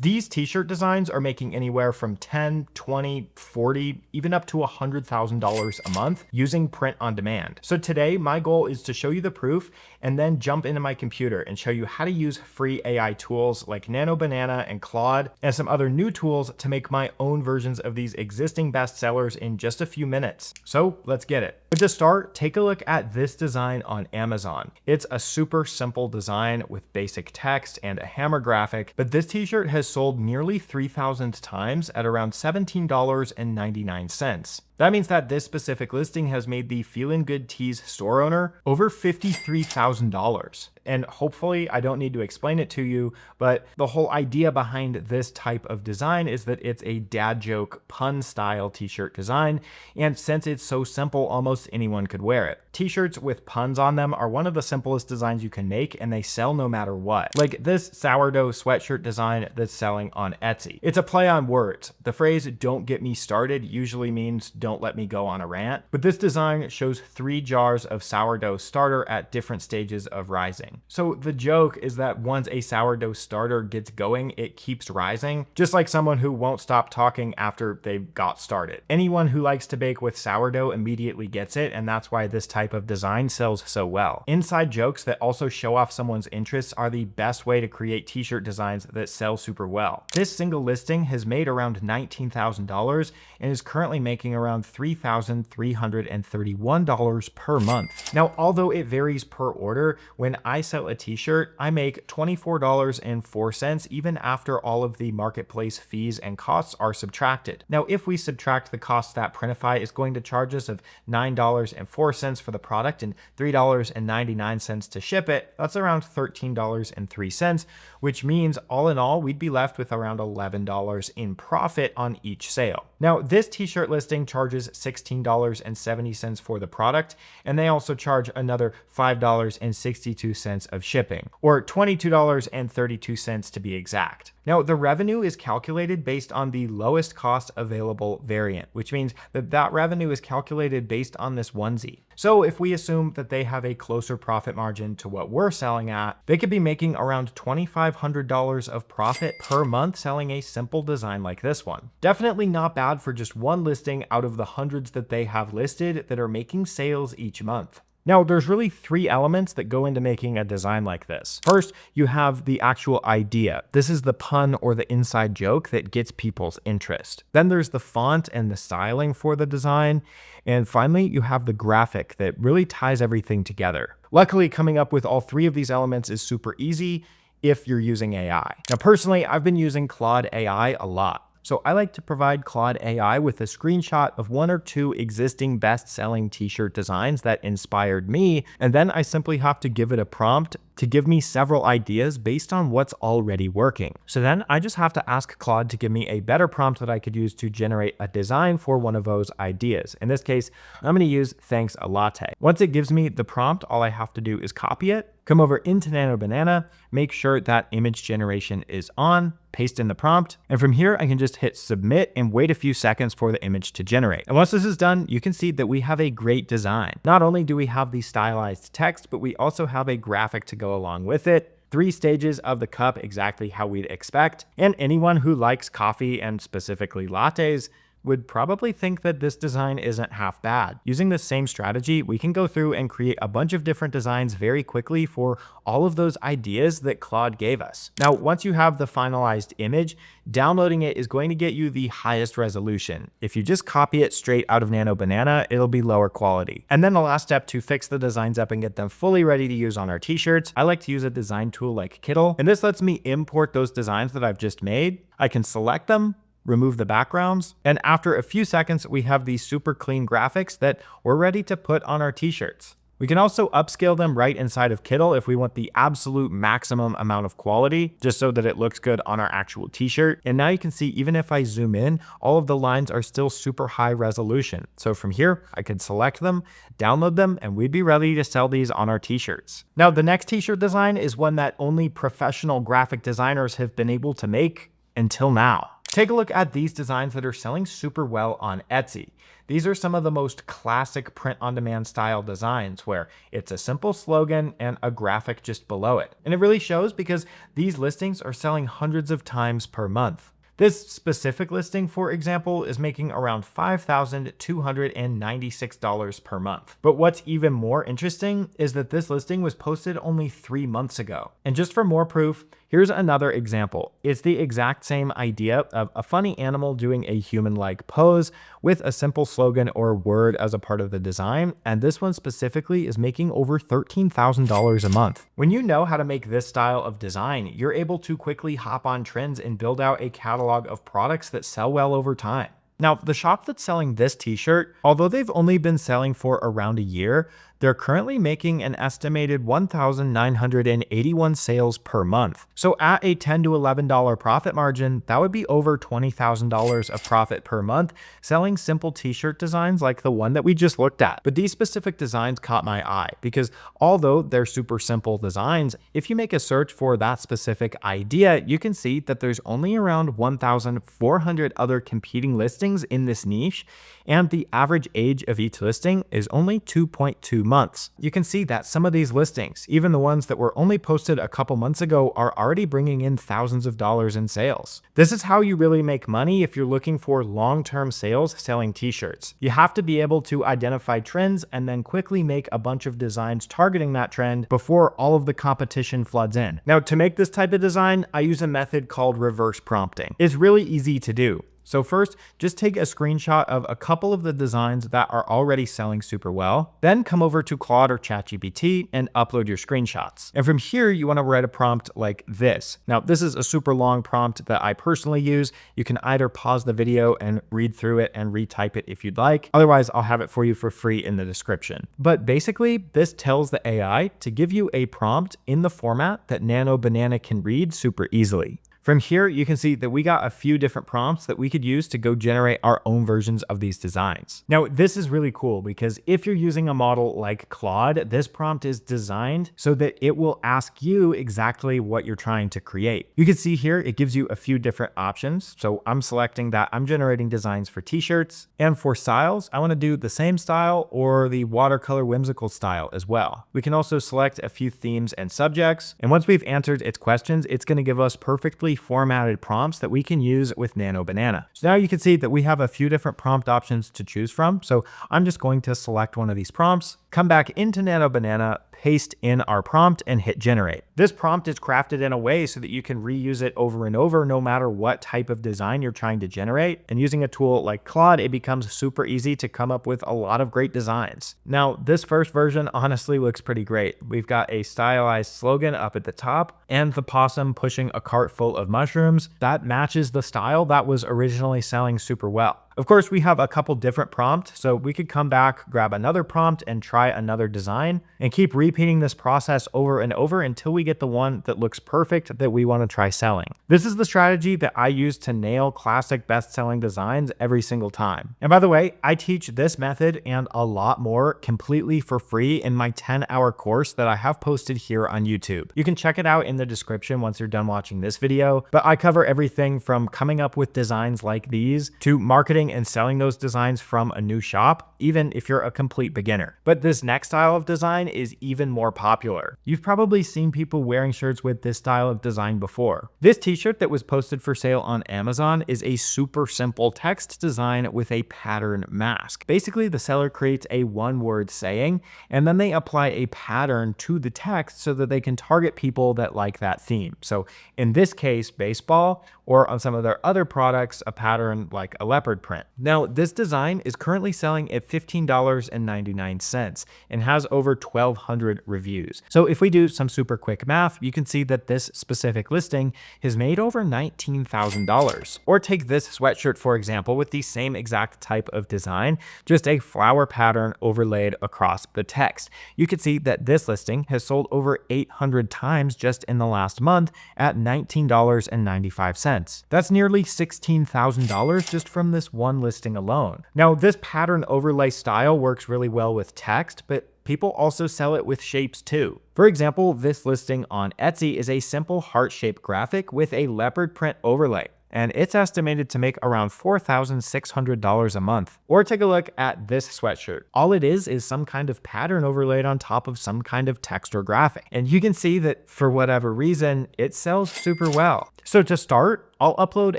These t-shirt designs are making anywhere from $10, $20, $40, even up to $100,000 a month using print on demand. So today, my goal is to show you the proof and then jump into my computer and show you how to use free AI tools like Nano Banana and Claude and some other new tools to make my own versions of these existing bestsellers in just a few minutes. So let's get it. But to start, take a look at this design on Amazon. It's a super simple design with basic text and a hammer graphic, but this t-shirt has sold nearly 3,000 times at around $17.99. That means that this specific listing has made the Feelin' Good Tees store owner over $53,000. And hopefully I don't need to explain it to you, but the whole idea behind this type of design is that it's a dad joke pun style t-shirt design. And since it's so simple, almost anyone could wear it. T-shirts with puns on them are one of the simplest designs you can make, and they sell no matter what. Like this sourdough sweatshirt design that's selling on Etsy. It's a play on words. The phrase "don't get me started" usually means don't let me go on a rant, but this design shows 3 jars of sourdough starter at different stages of rising. So the joke is that once a sourdough starter gets going, it keeps rising, just like someone who won't stop talking after they've got started. Anyone who likes to bake with sourdough immediately gets it, and that's why this type of design sells so well. Inside jokes that also show off someone's interests are the best way to create t-shirt designs that sell super well. This single listing has made around $19,000 and is currently making around $3,331 per month. Now, although it varies per order, when I sell a t-shirt, I make $24.04 even after all of the marketplace fees and costs are subtracted. Now, if we subtract the cost that Printify is going to charge us of $9.04 for the product and $3.99 to ship it, that's around $13.03, which means all in all, we'd be left with around $11 in profit on each sale. Now, this t-shirt listing charges $16.70 for the product, and they also charge another $5.62 of shipping, or $22.32 to be exact. Now, the revenue is calculated based on the lowest cost available variant, which means that that revenue is calculated based on this onesie. So if we assume that they have a closer profit margin to what we're selling at, they could be making around $2,500 of profit per month selling a simple design like this one. Definitely not bad for just one listing out of the hundreds that they have listed that are making sales each month. Now, there's really 3 elements that go into making a design like this. First, you have the actual idea. This is the pun or the inside joke that gets people's interest. Then there's the font and the styling for the design. And finally, you have the graphic that really ties everything together. Luckily, coming up with all 3 of these elements is super easy if you're using AI. Now, personally, I've been using Claude AI a lot. So I like to provide Claude AI with a screenshot of 1 or 2 existing best-selling t-shirt designs that inspired me, and then I simply have to give it a prompt to give me several ideas based on what's already working. So then I just have to ask Claude to give me a better prompt that I could use to generate a design for one of those ideas. In this case, I'm going to use "thanks a latte." Once it gives me the prompt, all I have to do is copy it, come over into Nano Banana, make sure that image generation is on, paste in the prompt, and from here I can just hit submit and wait a few seconds for the image to generate. And once this is done, you can see that we have a great design. Not only do we have the stylized text, but we also have a graphic to go along with it. 3 stages of the cup exactly how we'd expect, and anyone who likes coffee and specifically lattes would probably think that this design isn't half bad. Using the same strategy, we can go through and create a bunch of different designs very quickly for all of those ideas that Claude gave us. Now, once you have the finalized image, downloading it is going to get you the highest resolution. If you just copy it straight out of Nano Banana, it'll be lower quality. And then the last step to fix the designs up and get them fully ready to use on our t-shirts, I like to use a design tool like Kittle, and this lets me import those designs that I've just made. I can select them, remove the backgrounds, and after a few seconds, we have these super clean graphics that we're ready to put on our t-shirts. We can also upscale them right inside of Kittle if we want the absolute maximum amount of quality, just so that it looks good on our actual t-shirt. And now you can see, even if I zoom in, all of the lines are still super high resolution. So from here, I could select them, download them, and we'd be ready to sell these on our t-shirts. Now, the next t-shirt design is one that only professional graphic designers have been able to make until now. Take a look at these designs that are selling super well on Etsy. These are some of the most classic print-on-demand style designs where it's a simple slogan and a graphic just below it. And it really shows because these listings are selling hundreds of times per month. This specific listing, for example, is making around $5,296 per month. But what's even more interesting is that this listing was posted only 3 months ago. And just for more proof, here's another example. It's the exact same idea of a funny animal doing a human-like pose with a simple slogan or word as a part of the design. And this one specifically is making over $13,000 a month. When you know how to make this style of design, you're able to quickly hop on trends and build out a catalog of products that sell well over time. Now, the shop that's selling this t-shirt, although they've only been selling for around a year, they're currently making an estimated 1,981 sales per month. So at a $10 to $11 profit margin, that would be over $20,000 of profit per month selling simple t-shirt designs like the one that we just looked at. But these specific designs caught my eye because although they're super simple designs, if you make a search for that specific idea, you can see that there's only around 1,400 other competing listings in this niche, and the average age of each listing is only 2.2 months. You can see that some of these listings, even the ones that were only posted a couple months ago, are already bringing in thousands of dollars in sales. This is how you really make money if you're looking for long-term sales selling t-shirts. You have to be able to identify trends and then quickly make a bunch of designs targeting that trend before all of the competition floods in. Now, to make this type of design, I use a method called reverse prompting. It's really easy to do. So first, just take a screenshot of a couple of the designs that are already selling super well. Then come over to Claude or ChatGPT and upload your screenshots. And from here, you want to write a prompt like this. Now, this is a super long prompt that I personally use. You can either pause the video and read through it and retype it if you'd like. Otherwise, I'll have it for you for free in the description. But basically, this tells the AI to give you a prompt in the format that Nano Banana can read super easily. From here, you can see that we got a few different prompts that we could use to go generate our own versions of these designs. Now, this is really cool because if you're using a model like Claude, this prompt is designed so that it will ask you exactly what you're trying to create. You can see here, it gives you a few different options. So I'm selecting that I'm generating designs for t-shirts, and for styles, I want to do the same style or the watercolor whimsical style as well. We can also select a few themes and subjects. And once we've answered its questions, it's going to give us perfectly formatted prompts that we can use with Nano Banana. So now you can see that we have a few different prompt options to choose from. So I'm just going to select one of these prompts, come back into Nano Banana, paste in our prompt and hit generate. This prompt is crafted in a way so that you can reuse it over and over no matter what type of design you're trying to generate. And using a tool like Claude, it becomes super easy to come up with a lot of great designs. Now, this first version honestly looks pretty great. We've got a stylized slogan up at the top and the possum pushing a cart full of mushrooms. That matches the style that was originally selling super well. Of course, we have a couple different prompts, so we could come back, grab another prompt and try another design and keep repeating this process over and over until we get the one that looks perfect that we want to try selling. This is the strategy that I use to nail classic best-selling designs every single time. And by the way, I teach this method and a lot more completely for free in my 10-hour course that I have posted here on YouTube. You can check it out in the description once you're done watching this video, but I cover everything from coming up with designs like these to marketing and selling those designs from a new shop, even if you're a complete beginner. But this next style of design is even more popular. You've probably seen people wearing shirts with this style of design before. This t-shirt that was posted for sale on Amazon is a super simple text design with a pattern mask. Basically, the seller creates a one-word saying, and then they apply a pattern to the text so that they can target people that like that theme. So in this case, baseball, or on some of their other products, a pattern like a leopard print. Now, this design is currently selling at $15.99 and has over 1,200 reviews. So if we do some super quick math, you can see that this specific listing has made over $19,000. Or take this sweatshirt, for example, with the same exact type of design, just a flower pattern overlaid across the text. You can see that this listing has sold over 800 times just in the last month at $19.95. That's nearly $16,000 just from this one listing alone. Now, this pattern overlay style works really well with text, but people also sell it with shapes too. For example, this listing on Etsy is a simple heart-shaped graphic with a leopard print overlay. and it's estimated to make around $4,600 a month. Or take a look at this sweatshirt. All it is some kind of pattern overlaid on top of some kind of text or graphic. And you can see that for whatever reason, it sells super well. So to start, I'll upload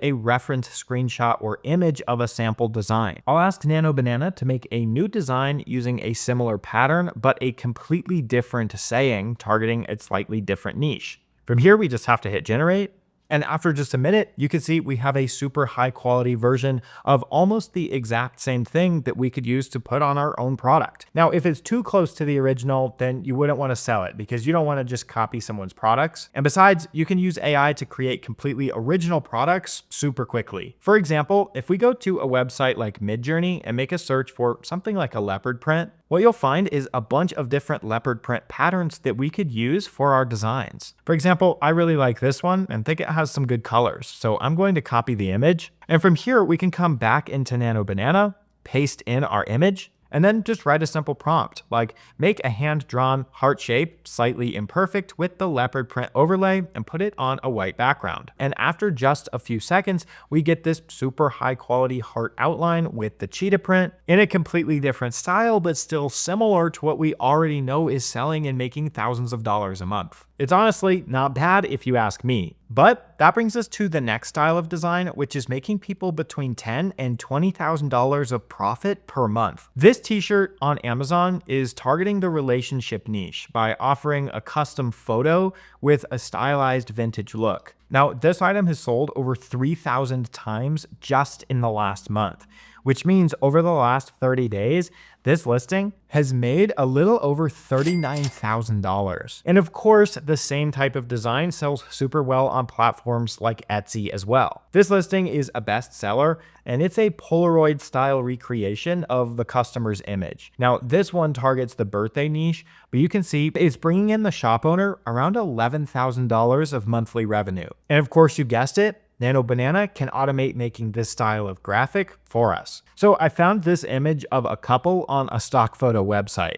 a reference screenshot or image of a sample design. I'll ask Nano Banana to make a new design using a similar pattern, but a completely different saying targeting a slightly different niche. From here, we just have to hit generate. And after just a minute, you can see we have a super high quality version of almost the exact same thing that we could use to put on our own product. Now, if it's too close to the original, then you wouldn't want to sell it because you don't want to just copy someone's products. And besides, you can use AI to create completely original products super quickly. For example, if we go to a website like Midjourney and make a search for something like a leopard print, what you'll find is a bunch of different leopard print patterns that we could use for our designs. For example, I really like this one and think it has some good colors, so I'm going to copy the image. And from here, we can come back into Nano Banana, paste in our image, and then just write a simple prompt like make a hand-drawn heart shape, slightly imperfect with the leopard print overlay and put it on a white background. And after just a few seconds, we get this super high quality heart outline with the cheetah print in a completely different style, but still similar to what we already know is selling and making thousands of dollars a month. It's honestly not bad if you ask me. But that brings us to the next style of design, which is making people between $10,000 and $20,000 of profit per month. This t-shirt on Amazon is targeting the relationship niche by offering a custom photo with a stylized vintage look. Now, this item has sold over 3,000 times just in the last month, which means over the last 30 days, this listing has made a little over $39,000. And of course, the same type of design sells super well on platforms like Etsy as well. This listing is a bestseller, and it's a Polaroid style recreation of the customer's image. Now, this one targets the birthday niche, but you can see it's bringing in the shop owner around $11,000 of monthly revenue. And of course, you guessed it, Nano Banana can automate making this style of graphic for us. So I found this image of a couple on a stock photo website.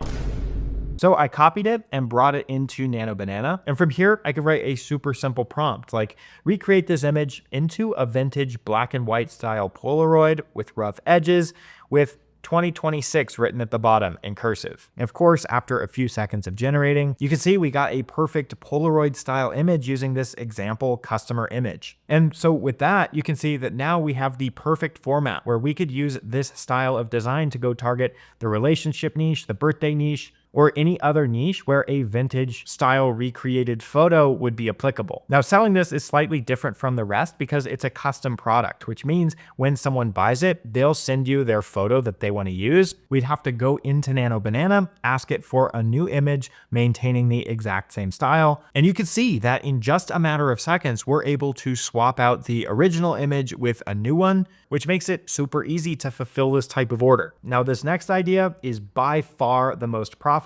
So I copied it and brought it into Nano Banana. And from here, I could write a super simple prompt like recreate this image into a vintage black and white style Polaroid with rough edges with 2026 written at the bottom in cursive. And of course, after a few seconds of generating, you can see we got a perfect Polaroid style image using this example customer image. And so with that, you can see that now we have the perfect format where we could use this style of design to go target the relationship niche, the birthday niche, or any other niche where a vintage style recreated photo would be applicable. Now, selling this is slightly different from the rest because it's a custom product, which means when someone buys it, they'll send you their photo that they want to use. We'd have to go into Nano Banana, ask it for a new image, maintaining the exact same style. And you can see that in just a matter of seconds, we're able to swap out the original image with a new one, which makes it super easy to fulfill this type of order. Now, this next idea is by far the most profitable,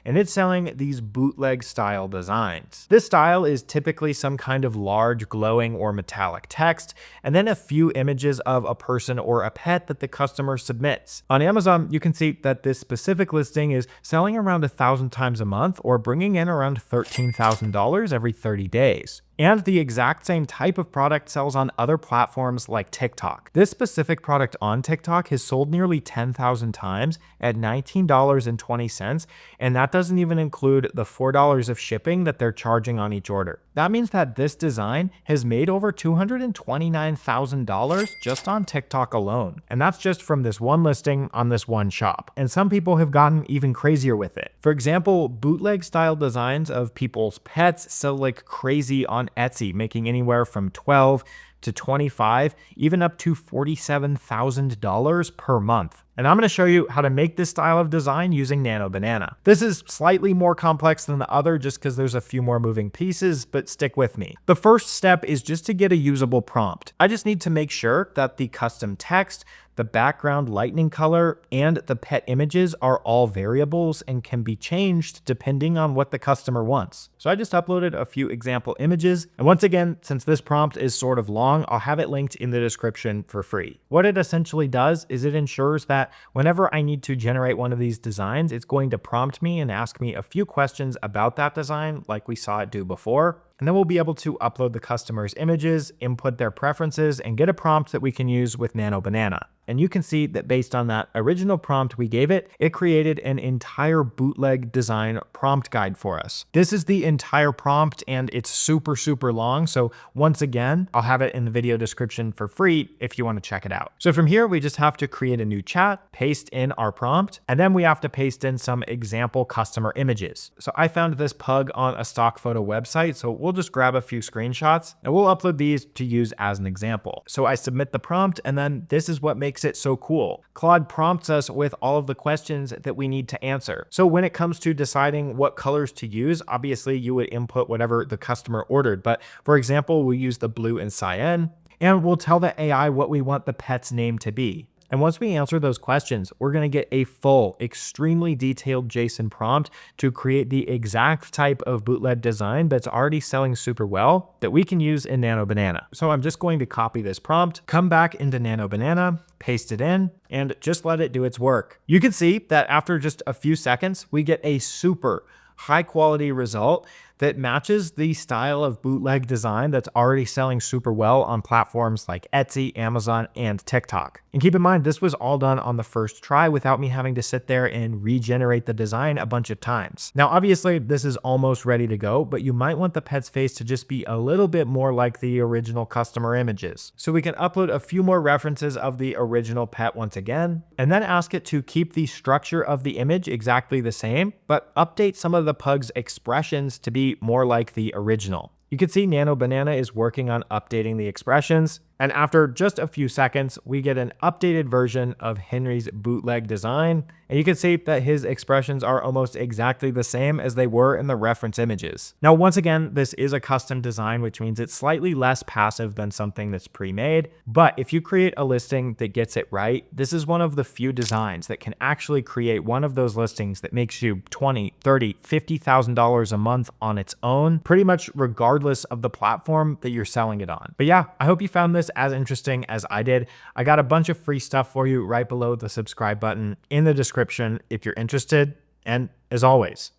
and it's selling these bootleg style designs. This style is typically some kind of large glowing or metallic text, and then a few images of a person or a pet that the customer submits. On Amazon, you can see that this specific listing is selling around 1,000 times a month or bringing in around $13,000 every 30 days. And the exact same type of product sells on other platforms like TikTok. This specific product on TikTok has sold nearly 10,000 times at $19.20, and that doesn't even include the $4 of shipping that they're charging on each order. That means that this design has made over $229,000 just on TikTok alone. And that's just from this one listing on this one shop. And some people have gotten even crazier with it. For example, bootleg style designs of people's pets sell like crazy on Etsy, making anywhere from $12 to $25, even up to $47,000 per month. And I'm going to show you how to make this style of design using Nano Banana. This is slightly more complex than the other just because there's a few more moving pieces, but stick with me. The first step is just to get a usable prompt. I just need to make sure that the custom text, the background lightning color, and the pet images are all variables and can be changed depending on what the customer wants. So I just uploaded a few example images. And once again, since this prompt is sort of long, I'll have it linked in the description for free. What it essentially does is it ensures that whenever I need to generate one of these designs, it's going to prompt me and ask me a few questions about that design like we saw it do before. And then we'll be able to upload the customer's images, input their preferences, and get a prompt that we can use with Nano Banana. And you can see that based on that original prompt we gave it, it created an entire bootleg design prompt guide for us. This is the entire prompt and it's super, super long. So once again, I'll have it in the video description for free if you want to check it out. So from here, we just have to create a new chat, paste in our prompt, and then we have to paste in some example customer images. So I found this pug on a stock photo website. So we'll just grab a few screenshots and we'll upload these to use as an example. So I submit the prompt and then this is what makes it so cool. Claude prompts us with all of the questions that we need to answer. So when it comes to deciding what colors to use, obviously you would input whatever the customer ordered. But for example, we use the blue and cyan, and we'll tell the AI what we want the pet's name to be. And once we answer those questions, we're going to get a full, extremely detailed JSON prompt to create the exact type of bootleg design that's already selling super well that we can use in Nano Banana. So I'm just going to copy this prompt, come back into Nano Banana, paste it in, and just let it do its work. You can see that after just a few seconds, we get a super high quality result that matches the style of bootleg design that's already selling super well on platforms like Etsy, Amazon, and TikTok. And keep in mind, this was all done on the first try without me having to sit there and regenerate the design a bunch of times. Now, obviously, this is almost ready to go, but you might want the pet's face to just be a little bit more like the original customer images. So we can upload a few more references of the original pet once again, and then ask it to keep the structure of the image exactly the same, but update some of the pug's expressions to be more like the original. You can see Nano Banana is working on updating the expressions, and after just a few seconds, we get an updated version of Henry's bootleg design, and you can see that his expressions are almost exactly the same as they were in the reference images. Now, once again, this is a custom design, which means it's slightly less passive than something that's pre-made, but if you create a listing that gets it right, this is one of the few designs that can actually create one of those listings that makes you $20, $30, $50,000 a month on its own, pretty much regardless of the platform that you're selling it on. But yeah, I hope you found this as interesting as I did. I got a bunch of free stuff for you right below the subscribe button in the description if you're interested. And as always,